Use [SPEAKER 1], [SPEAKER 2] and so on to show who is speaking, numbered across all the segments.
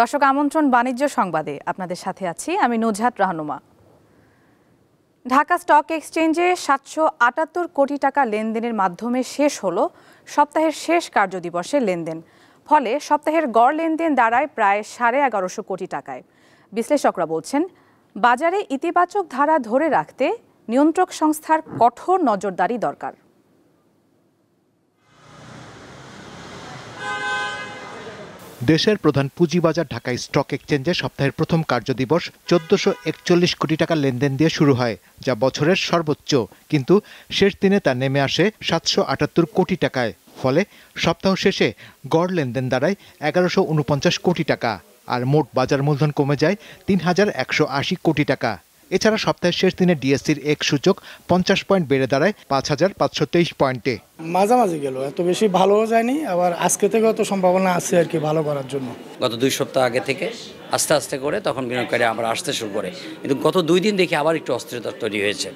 [SPEAKER 1] দর্শক আমন্ত্রণ বাণিজ্য সংবাদে আপনাদের সাথে আছি আমি নুজহাত রাহনুমা। ঢাকা স্টক এক্সচেঞ্জে ৭৭৮ কোটি টাকা লেনদেনের মাধ্যমে শেষ হলো সপ্তাহের শেষ কার্যদিবসের লেনদেন। ফলে সপ্তাহের গড় লেনদেন দাঁড়ায় প্রায় ১১৫০ কোটি টাকায়। বিশ্লেষকরা বলছেন, বাজারে ইতিবাচক ধারা ধরে রাখতে নিয়ন্ত্রক সংস্থার কঠোর নজরদারি দরকার।
[SPEAKER 2] দেশের প্রধান পুঁজিবাজার ঢাকা স্টক এক্সচেঞ্জে সপ্তাহের প্রথম কার্যদিবস ১৪৪১ কোটি টাকা লেনদেন দিয়ে শুরু হয়, যা বছরের সর্বোচ্চ। কিন্তু শেষ দিনে তা নেমে আসে ৭৭৮ কোটি টাকায়। ফলে সপ্তাহ শেষে গড় লেনদেন দাঁড়ায় ১১৪৯ কোটি টাকা, আর মোট বাজার মূলধন কমে যায় ৩১৮০ কোটি টাকা। এছাড়া সপ্তাহের শেষ দিনে ডিএসসির এক সূচক ৫০ পয়েন্ট বেড়ে দাঁড়ায় ৫৫২৩ পয়েন্টে।
[SPEAKER 3] মাঝামাঝি গেল, এত বেশি ভালো যায়নি, আবার আজকে থেকে তো সম্ভাবনা আছে আর কি ভালো করার জন্য।
[SPEAKER 4] গত ২ সপ্তাহ আগে থেকে আস্তে আস্তে করে তখন বিনিয়োগকারী আবার আসতে শুরু করে, কিন্তু গত ২ দিন দেখি আবার একটু অস্থিরতা তৈরি হয়েছে।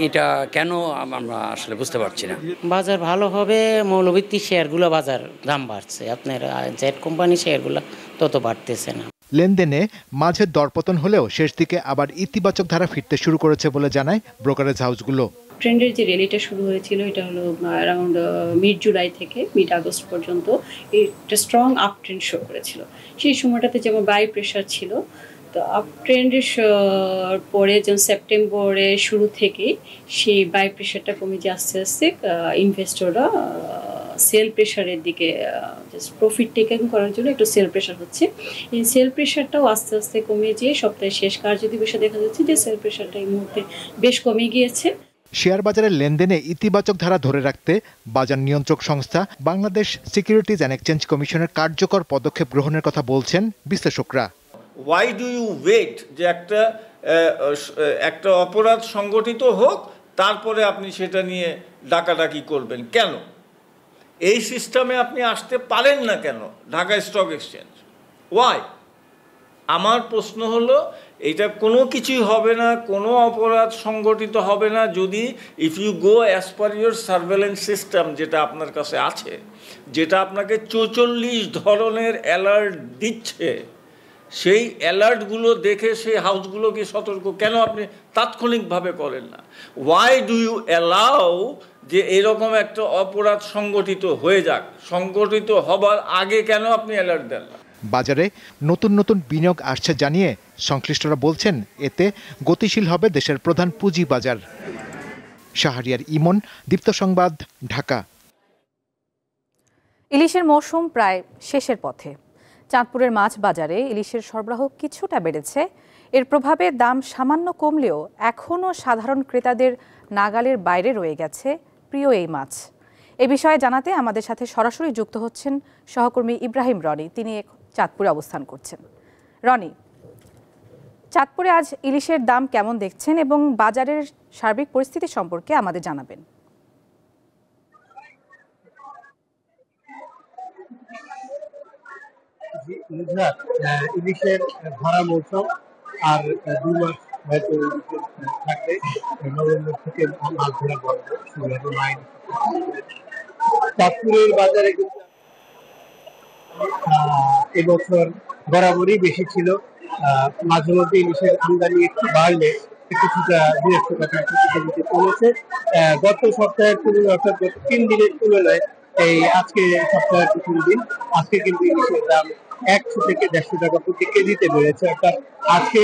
[SPEAKER 4] এটা কেন আমরা আসলে বুঝতে পারছি না।
[SPEAKER 5] বাজার ভালো হবে, মৌলভিত্তিক শেয়ারগুলো বাজার দাম বাড়ছে, আপনার জেড কোম্পানি শেয়ারগুলো তত বাড়তেছে না।
[SPEAKER 2] লেনদেনে মাঝে দরপতন হলেও শেষ দিকে আবার ইতিবাচক ধারা ফিরতে শুরু করেছে বলে জানায় ব্রোকারেজ হাউসগুলো।
[SPEAKER 6] ট্রেন্ডের যে র্যালিটা শুরু হয়েছিল এটা হলো অ্যারাউন্ড মিড জুলাই থেকে মিড আগস্ট পর্যন্ত একটা স্ট্রং আপ ট্রেন্ড শো করেছিল। সেই সময়টাতে যেমন বাই প্রেশার ছিল, তো আপ ট্রেন্ডের পরে যেমন সেপ্টেম্বরের শুরু থেকে সেই বাই প্রেশারটা কমে যে আস্তে আস্তে ইনভেস্টররা সেল প্রেশারের দিকে প্রফিট টেকিং করার জন্য একটু সেল প্রেশার হচ্ছে। এই সেল প্রেশারটাও আস্তে আস্তে কমে যেয়ে সপ্তাহের শেষ কার্যদিবসে দেখা যাচ্ছে যে সেল প্রেশারটা এই মুহূর্তে বেশ কমে গিয়েছে।
[SPEAKER 2] শেয়ার বাজারের লেনদেনে ইতিবাচক ধারা ধরে রাখতে বাজার নিয়ন্ত্রক সংস্থা বাংলাদেশ সিকিউরিটিজ অ্যান্ড এক্সচেঞ্জ কমিশনের কার্যকর পদক্ষেপ গ্রহণের কথা বলছেন বিশ্লেষকরা।
[SPEAKER 7] ওয়াই ডু ইউ ওয়েট যে একটা অপরাধ সংগঠিত হোক তারপরে আপনি সেটা নিয়ে ডাকাডাকি করবেন কেন? এই সিস্টেমে আপনি আসতে পারেন না কেন ঢাকা স্টক এক্সচেঞ্জ? ওয়াই? আমার প্রশ্ন হলো, এটা কোনো কিছুই হবে না, কোনো অপরাধ সংগঠিত হবে না যদি if you go as per your surveillance system, যেটা আপনার কাছে আছে, যেটা আপনাকে ৪৪ ধরনের অ্যালার্ট দিচ্ছে, সেই অ্যালার্টগুলো দেখে সেই হাউসগুলোকে সতর্ক কেন আপনি তাৎক্ষণিকভাবে করেন না? ওয়াই ডু ইউ অ্যালাউ যে এরকম একটা অপরাধ সংগঠিত হয়ে যাক? সংগঠিত হবার আগে কেন আপনি অ্যালার্ট দেন না?
[SPEAKER 2] বাজারে নতুন নতুন বিনিয়োগ আসছে জানিয়ে সংশ্লিষ্টরা বলছেন, এতে গতিশীল হবে দেশের প্রধান পুঁজি বাজার। শাহরিয়ার ইমন, দীপ্ত সংবাদ, ঢাকা।
[SPEAKER 1] ইলিশের মৌসুম প্রায় শেষের পথে। চাঁদপুরের মাছ বাজারে ইলিশের সরবরাহ কিছুটা বেড়েছে। এর প্রভাবে দাম সামান্য কমলেও এখনও সাধারণ ক্রেতাদের নাগালের বাইরে রয়ে গেছে প্রিয় এই মাছ। এ বিষয়ে জানাতে আমাদের সাথে সরাসরি যুক্ত হচ্ছেন সহকর্মী ইব্রাহিম রনি। তিনি চাঁদপুরে অবস্থান করছেন। রনি, চাঁদপুরে আজ ইলিশের দাম কেমন দেখছেন এবং বাজারের সার্বিক পরিস্থিতি সম্পর্কে আমাদের জানাবেন।
[SPEAKER 8] ইলিশের ভরা মৌসুম আর ২ মাস হয়তো থাকলে নভেম্বর থেকে মাছ ধরা বন্ধ শুরু হবে। চাঁদপুরের বাজারে কিন্তু এবছর বরাবরই বেশি ছিল। মাঝে মধ্যে ইলিশের আমদানি একটু বাড়লে কিছুটা ২০০ টাকা প্রতি কেজিতে কমেছে। গত সপ্তাহের তুলনায়, অর্থাৎ গত ৩ দিনের তুলনায় এই আজকে সপ্তাহের প্রথম দিন, আজকে কিন্তু ইলিশের দাম ১০০ থেকে ১৫০ টাকা প্রতি কেজিতে বেড়েছে। অর্থাৎ আজকে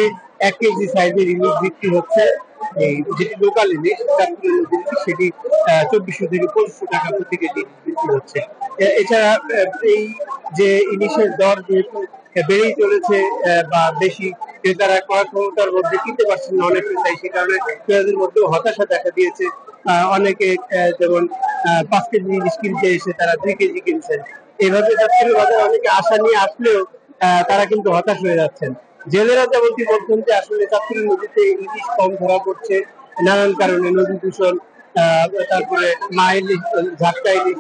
[SPEAKER 8] ১ কেজি সাইজের ইলিশ বিক্রি হচ্ছে, এই যেটি লোকাল ইলিশ, চাঁদপুরের ইলিশ, সেটি ২৪০০ থেকে ২৫০০ টাকা প্রতি কেজি বিক্রি হচ্ছে। এছাড়া এই যে ইলিশের দর যেহেতু বেড়েই চলেছে বা বেশি ক্রেতারা ক্রয় ক্ষমতার মধ্যে কিনতে পারছেন না অনেক ক্রেতাই, সে কারণে ক্রেতাদের মধ্যেও হতাশা দেখা দিয়েছে। অনেকে যেমন ৫ কেজি ইলিশ কিনতে এসে তারা ২ কেজি কিনছেন। এইভাবে চাঁদপুরের বাজারে অনেকে আশা নিয়ে আসলেও তারা কিন্তু হতাশ হয়ে যাচ্ছেন। জেলেরা যেমনটি বলছেন যে আসলে চাঁদপুরের নদীতে ইলিশ কম ধরা পড়ছে নানান কারণে, নদী দূষণ, তারপরে ঝাপটা ইলিশ,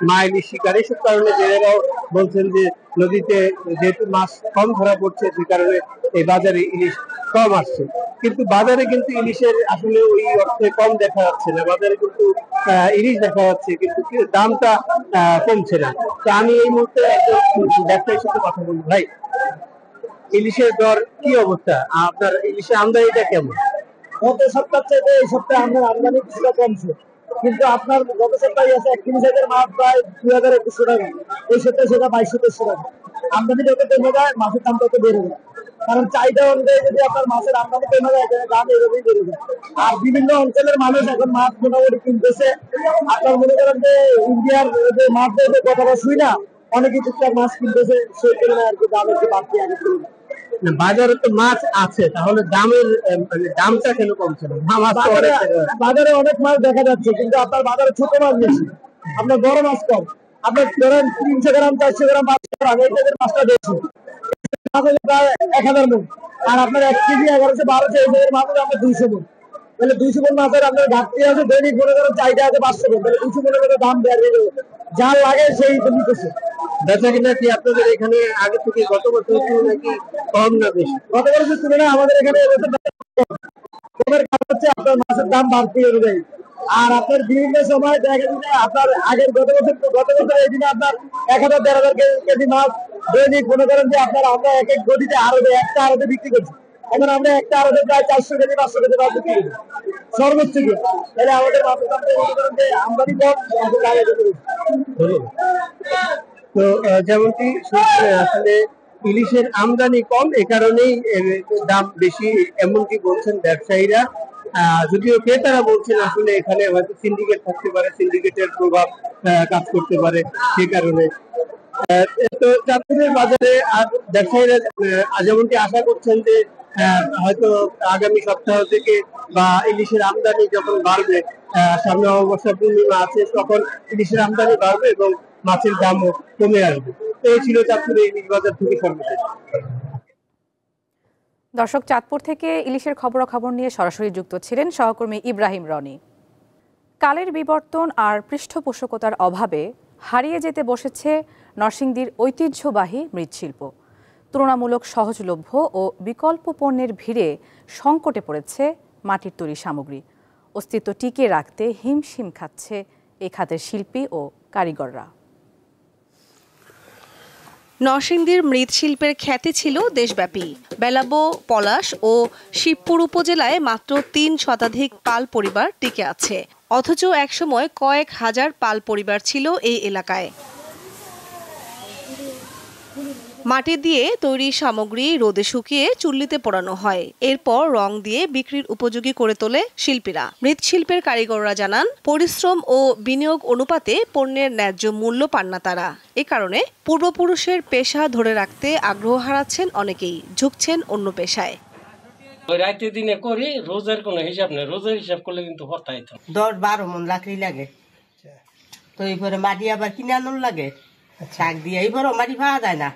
[SPEAKER 8] মা ইলিশ শিকার, এইসব কারণে জেলেরাও বলছেন যে নদীতে যেহেতু মাছ কম ধরা পড়ছে, যে কারণে এই বাজারে ইলিশ কম আসছে। কিন্তু বাজারে কিন্তু ইলিশের আসলে ওই অর্থে কম দেখা যাচ্ছে না। বাজারে কিন্তু ইলিশ দেখা যাচ্ছে, কিন্তু দামটা কমছে না। তো আমি এই মুহূর্তে একজন ব্যবসায়ীর সাথে কথা বলবো। ভাই, ইলিশের দর কি অবস্থা? আপনার ইলিশের আমদানিটা কেমন?
[SPEAKER 3] গত সপ্তাহ থেকে এই সপ্তাহে আমাদের আমদানি কিছুটা কমছে, কিন্তু আপনার গত সপ্তাহে আছে 31 হাজার মাছ প্রায় 2100 টাকা, এই সপ্তাহে সেটা 2200 টাকা। আমদানি যত কমে যায় মাছের দাম তত বেড়ে যায়, কারণ চাহিদা অনুযায়ী যদি আপনার মাছের আমদানি কমে যায় তাহলে দাম এভাবেই বেড়ে যায়। আর বিভিন্ন অঞ্চলের মানুষ এখন মাছ মোটামুটি কিনতেছে। আপনার মনে করেন যে ইন্ডিয়ার যে মাছ যে কথাটা শুই না, অনেকে টুকটাক মাছ কিনতেছে, সেই কারণে আর কি দাম একটু বাড়তি আগে ছিল।
[SPEAKER 8] বাজারে তো মাছ আছে, তাহলে দামের দামটা কেন কমছে না?
[SPEAKER 3] বাজারে অনেক মাছ দেখা যাচ্ছে, কিন্তু আপনার বাজারে ছোট মাছ বেশি, আপনার বড় মাছ কম। আপনার ধরেন 300 গ্রাম 400 গ্রাম মাছটা বেশি, প্রায় 1000 মন। আর আপনার 1 কেজি 1100-1200 এই জায়গার মাছ আপনার 200 মন। তাহলে 200 মন মাছের আপনার ঘাটতি আছে, দৈনিক মনে করেন চাহিদা আছে 500 মন, তাহলে 200 মনের মধ্যে দাম বেড়ে যাবে। যা লাগে সেই নিতেছে।
[SPEAKER 8] বেচা কিনা কি আপনাদের এখানে আগে থেকে গত বছর নাকি কম না বেশি?
[SPEAKER 3] গত বছরের তুলনায় আমাদের এখানে কমের কারণ হচ্ছে আপনার মাছের দাম বাড়তি অনুযায়ী। আর আপনার বিভিন্ন সময় দেখা যায় আপনার আগের গত বছর এই দিনে আপনার 1000-1500 কেজি মাছ দৈনিক মনে করেন যে আপনার আমরা এক এক গতিতে একটা আড়তে বিক্রি করছি। এখন আমরা একটা আড়তে প্রায় 400 কেজি 500 কেজি মাছ বিক্রি করছি সর্বোচ্চ কি। তাহলে আমাদের মাছের দাম মনে করেন যে আমদানি কম, মাছের দাম এত বেশি।
[SPEAKER 8] তো যেমনটি আসলে ইলিশের আমদানি কম, এ কারণেই দাম বেশি এমনকি বলছেন ব্যবসায়ীরা। যদিও ক্রেতারা বলছেন আসলে এখানে হয়তো সিন্ডিকেট থাকতে পারে, সিন্ডিকেটের প্রভাব কাজ করতে পারে, সে কারণে। তো চাঁদপুরের বাজারে আর ব্যবসায়ীরা যেমনটি আশা করছেন যে হয়তো আগামী সপ্তাহ থেকে বা ইলিশের আমদানি যখন বাড়বে, সামনে অমাবস্যা পূর্ণিমা আছে, তখন ইলিশের আমদানি বাড়বে এবং মাছের দামও কমে আসবে। এই ছিল চাঁদপুরের ইলিশ বাজার থেকে সর্বশেষ।
[SPEAKER 1] দর্শক, চাঁদপুর থেকে ইলিশের খবরাখবর নিয়ে সরাসরি যুক্ত ছিলেন সহকর্মী ইব্রাহিম রনি। কালের বিবর্তন আর পৃষ্ঠপোষকতার অভাবে হারিয়ে যেতে বসেছে নরসিংদীর ঐতিহ্যবাহী মৃৎশিল্প। তুলনামূলক সহজলভ্য ও বিকল্প পণ্যের ভিড়ে সংকটে পড়েছে মাটির তৈরি সামগ্রী। অস্তিত্ব টিকিয়ে রাখতে হিমশিম খাচ্ছে এই খাতের শিল্পী ও কারিগররা।
[SPEAKER 9] নরসিংদীর মৃৎশিল্পের খ্যাতি ছিল দেশব্যাপী। বেলাবো, পলাশ ও শিবপুর উপজেলায় মাত্র 3 শতাধিক পাল পরিবার টিকে আছে, অথচ একসময় কয়েক হাজার পাল পরিবার ছিল এই এলাকায়। মাটি দিয়ে তৈরি সামগ্রী রোদে শুকিয়ে চুল্লিতে পোড়ানো হয়, এরপর রং দিয়ে বিক্রির উপযোগী করে তোলে শিল্পীরা। মৃৎশিল্পের কারিগররা জানান, পরিশ্রম ও বিনিয়োগ অনুপাতে পণ্যের ন্যায্য মূল্য পান না তারা। এ কারণে পূর্বপুরুষের পেশা ধরে রাখতে আগ্রহ হারাচ্ছেন অনেকেই, ঝুঁকছেন অন্য পেশায়।
[SPEAKER 10] রাতে দিনে করি, রোজের কোনো হিসাব নেই, রোজের হিসাব করলে কিন্তু হতাই তো
[SPEAKER 5] 10-12 মন লাকড়ি লাগে, তো এইপরে মাটি আবার কিনে আনুন লাগে, শাক দিয়ে এইপরে মাটি পাওয়া যায় না।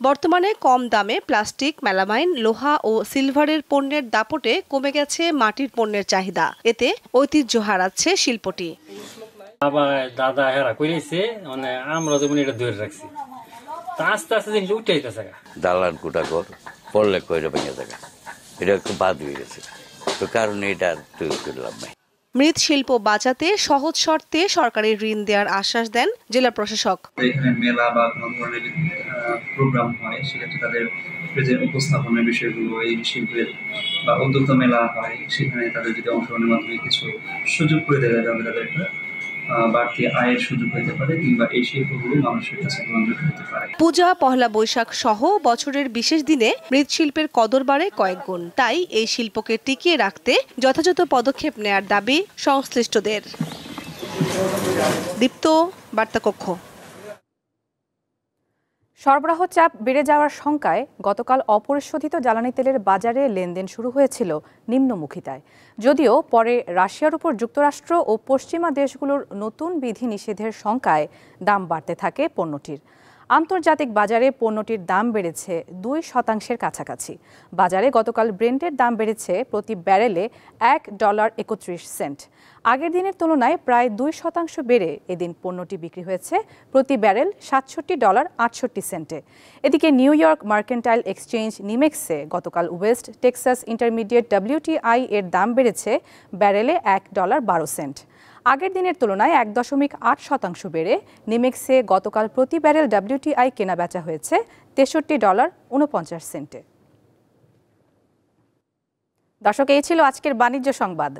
[SPEAKER 9] বর্তমানে কম দামে প্লাস্টিক, মেলামাইন, লোহা ও সিলভারের পণ্যের দাপটে কমে গেছে মাটির পণ্যের চাহিদা। এতে ঐতিহ্য হারাচ্ছে শিল্পটি।
[SPEAKER 10] আবার দাদা হেরা করেছে, মানে আমরা যেমন এটা ধরে রাখছি, তা আস্তে আস্তে জিনিস উঠে যেতেছে।
[SPEAKER 11] দালান কুটা কর পড়লে কয়টা ভেঙে থাকা, এটা একটু বাদ হয়ে গেছে, তো কারণ এটা তৈরি করলাম নাই।
[SPEAKER 9] মৃৎশিল্প বাঁচাতে সহজ শর্তে সরকারি ঋণ দেওয়ার আশ্বাস দেন জেলা প্রশাসক।
[SPEAKER 12] এখানে মেলা বা কোনো ধরনের প্রোগ্রাম হয়, সেক্ষেত্রে তাদের যে উপস্থাপনের বিষয়গুলো, এই শিল্পের বা উদ্যোক্তা মেলা হয়, সেখানে তাদের যদি অংশগ্রহণের মাধ্যমে কিছু সুযোগ করে দেওয়া যাবে, তাদের একটা বাড়তি আয়ের সুযোগ হতে পারে, কিংবা এই শিল্পগুলো মানুষের কাছে গ্রহণযোগ্য হতে পারে।
[SPEAKER 9] পূজা, পহেলা বৈশাখ সহ বছরের বিশেষ দিনে মৃৎশিল্পের কদর বাড়ে কয়েক গুণ। তাই এই শিল্পকে টিকিয়ে রাখতে যথাযথ পদক্ষেপ নেয়ার দাবি সংশ্লিষ্টদের। দীপ্ত, বার্তাকক্ষ।
[SPEAKER 1] সরবরাহ চাপ বেড়ে যাওয়ার শঙ্কায় গতকাল অপরিশোধিত জ্বালানি তেলের বাজারে লেনদেন শুরু হয়েছিল নিম্নমুখিতায়। যদিও পরে রাশিয়ার উপর যুক্তরাষ্ট্র ও পশ্চিমা দেশগুলোর নতুন বিধি নিষেধের শঙ্কায় দাম বাড়তে থাকে পণ্যটির। আন্তর্জাতিক বাজারে পণ্যটির দাম বেড়েছে 2% কাছাকাছি। বাজারে গতকাল ব্রেন্টের দাম বেড়েছে প্রতি ব্যারেলে $1.31। আগের দিনের তুলনায় প্রায় 2% বেড়ে এদিন পণ্যটি বিক্রি হয়েছে প্রতি ব্যারেল $67.68। এদিকে নিউ ইয়র্ক মার্কেন্টাইল এক্সচেঞ্জ নিমেক্সে গতকাল ওয়েস্ট টেক্সাস ইন্টারমিডিয়েট WTI এর দাম বেড়েছে ব্যারেলে $1.12। আগের দিনের তুলনায় 1.8% বেড়ে নিমেক্সে গতকাল প্রতি ব্যারেল WTI কেনা বেচা হয়েছে $63.49। দর্শক, এই ছিল আজকের বাণিজ্য সংবাদ।